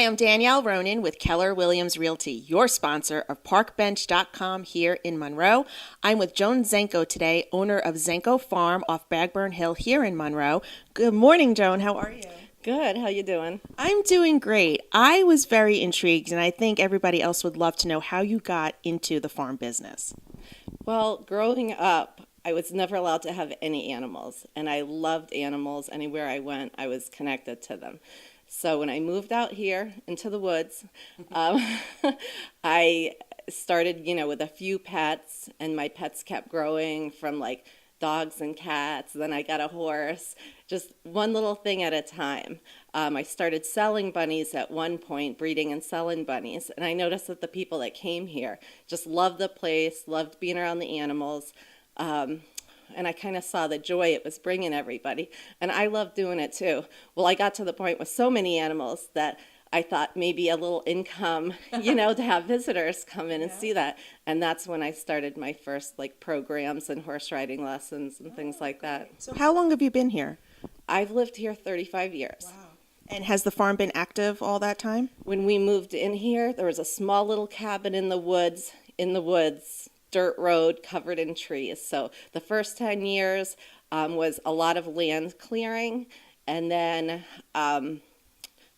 Hi, I'm Danielle Ronin with Keller Williams Realty, your sponsor of ParkBench.com here in Monroe. I'm with Joan Zenko today, owner of Zenko Farm off Bagburn Hill here in Monroe. Good morning, Joan. How are you? Good. How you doing? I'm doing great. I was very intrigued, and I think everybody else would love to know how you got into the farm business. Well, growing up, I was never allowed to have any animals, and I loved animals. Anywhere I went, I was connected to them. So when I moved out here into the woods, um, I started, with a few pets, and my pets kept growing from like dogs and cats. Then I got a horse, just one little thing at a time. I started selling bunnies at one point, breeding and selling bunnies. And I noticed that the people that came here just loved the place, loved being around the animals. And I kind of saw the joy it was bringing everybody. And I loved doing it too. Well, I got to the point with so many animals that I thought maybe a little income, to have visitors come in and see that. And that's when I started my first programs and horse riding lessons and things like that. So how long have you been here? I've lived here 35 years. Wow. And has the farm been active all that time? When we moved in here, there was a small little cabin in the woods, dirt road covered in trees. So the first 10 years was a lot of land clearing. And then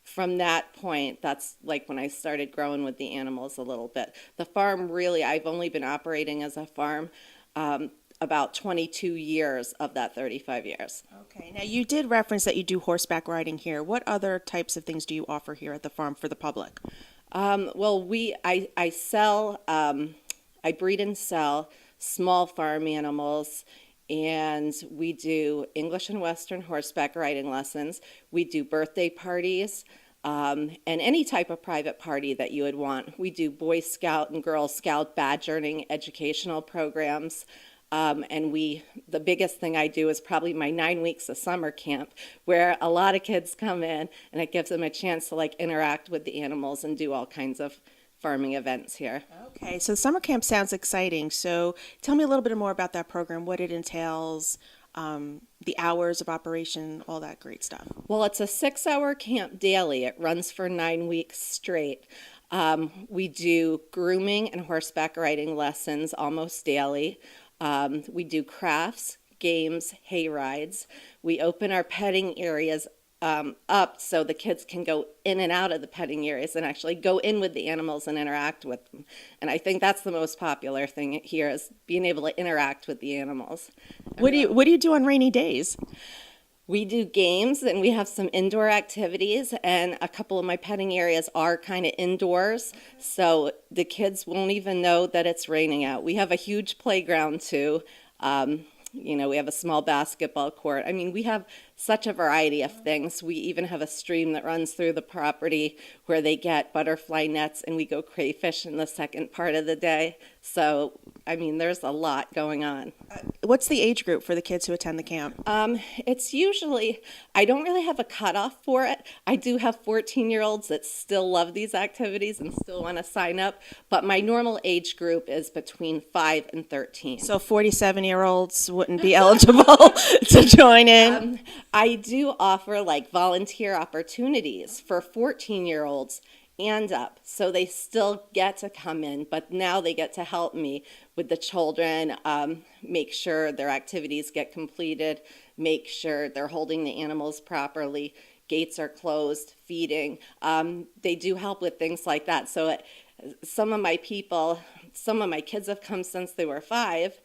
from that point, that's like when I started growing with the animals a little bit. The farm really, I've only been operating as a farm about 22 years of that 35 years. Okay. Now, you did reference that you do horseback riding here. What other types of things do you offer here at the farm for the public? Well, I sell, I breed and sell small farm animals, and we do English and Western horseback riding lessons. We do birthday parties, and any type of private party that you would want. We do Boy Scout and Girl Scout badge earning educational programs. And the biggest thing I do is probably my 9 weeks of summer camp, where a lot of kids come in, and it gives them a chance to interact with the animals and do all kinds of farming events here. Okay, so summer camp sounds exciting. So tell me a little bit more about that program, what it entails, the hours of operation, all that great stuff. Well, it's a 6-hour camp daily. It runs for 9 weeks straight. We do grooming and horseback riding lessons almost daily. We do crafts, games, hay rides. We open our petting areas up so the kids can go in and out of the petting areas and actually go in with the animals and interact with them. And I think that's the most popular thing here, is being able to interact with the animals. What do you do on rainy days? We do games, and we have some indoor activities, and a couple of my petting areas are kind of indoors, so the kids won't even know that it's raining out. We have a huge playground too. We have a small basketball court. I mean, we have such a variety of things. We even have a stream that runs through the property where they get butterfly nets, and we go crayfish in the second part of the day. So, I mean, there's a lot going on. What's the age group for the kids who attend the camp? It's usually, I don't really have a cutoff for it. I do have 14-year-olds that still love these activities and still want to sign up, but my normal age group is between 5 and 13. So 47-year-olds wouldn't be eligible to join in? I do offer volunteer opportunities for 14-year-olds and up, so they still get to come in, but now they get to help me with the children, make sure their activities get completed, make sure they're holding the animals properly, gates are closed, feeding. They do help with things like that. So some of my kids have come since they were 5.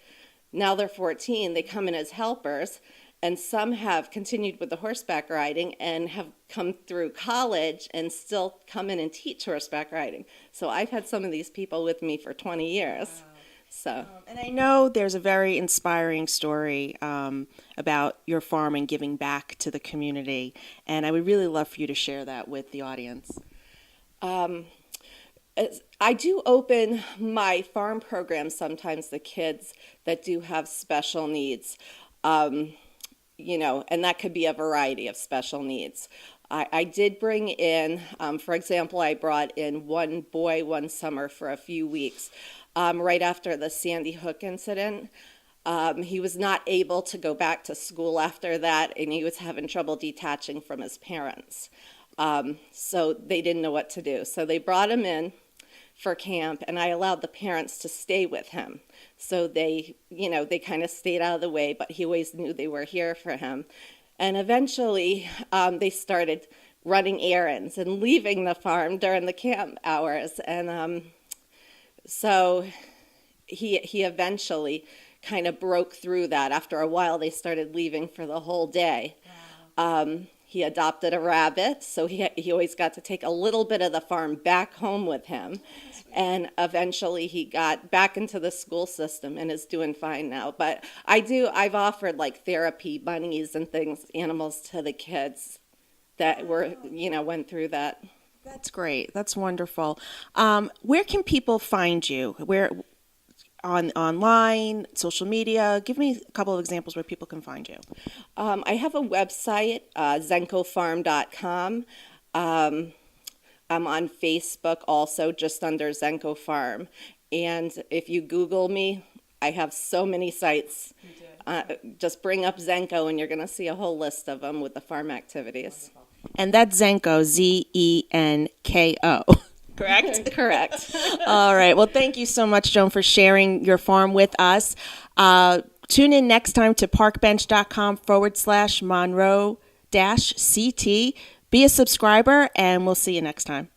Now they're 14. They come in as helpers. And some have continued with the horseback riding and have come through college and still come in and teach horseback riding. So I've had some of these people with me for 20 years. Wow. So, and I know there's a very inspiring story about your farm and giving back to the community. And I would really love for you to share that with the audience. I do open my farm programs sometimes to kids that do have special needs. And that could be a variety of special needs. I did bring in, for example, I brought in one boy one summer for a few weeks right after the Sandy Hook incident. He was not able to go back to school after that, and he was having trouble detaching from his parents. So they didn't know what to do. So they brought him in for camp, and I allowed the parents to stay with him. So they kind of stayed out of the way, but he always knew they were here for him. And eventually, they started running errands and leaving the farm during the camp hours. And so he eventually kind of broke through that. After a while, they started leaving for the whole day. Wow. He adopted a rabbit, so he always got to take a little bit of the farm back home with him. And eventually he got back into the school system and is doing fine now. But I've offered like therapy bunnies and things, animals to the kids that went through that. That's great. That's wonderful. Where can people find you? Where online, social media? Give me a couple of examples where people can find you. I have a website, ZenkoFarm.com. I'm on Facebook also, just under Zenko Farm. And if you Google me, I have so many sites. Just bring up Zenko and you're going to see a whole list of them with the farm activities. And that's Zenko, Zenko. Correct? Correct. All right. Well, thank you so much, Joan, for sharing your farm with us. Tune in next time to parkbench.com/Monroe-CT. Be a subscriber, and we'll see you next time.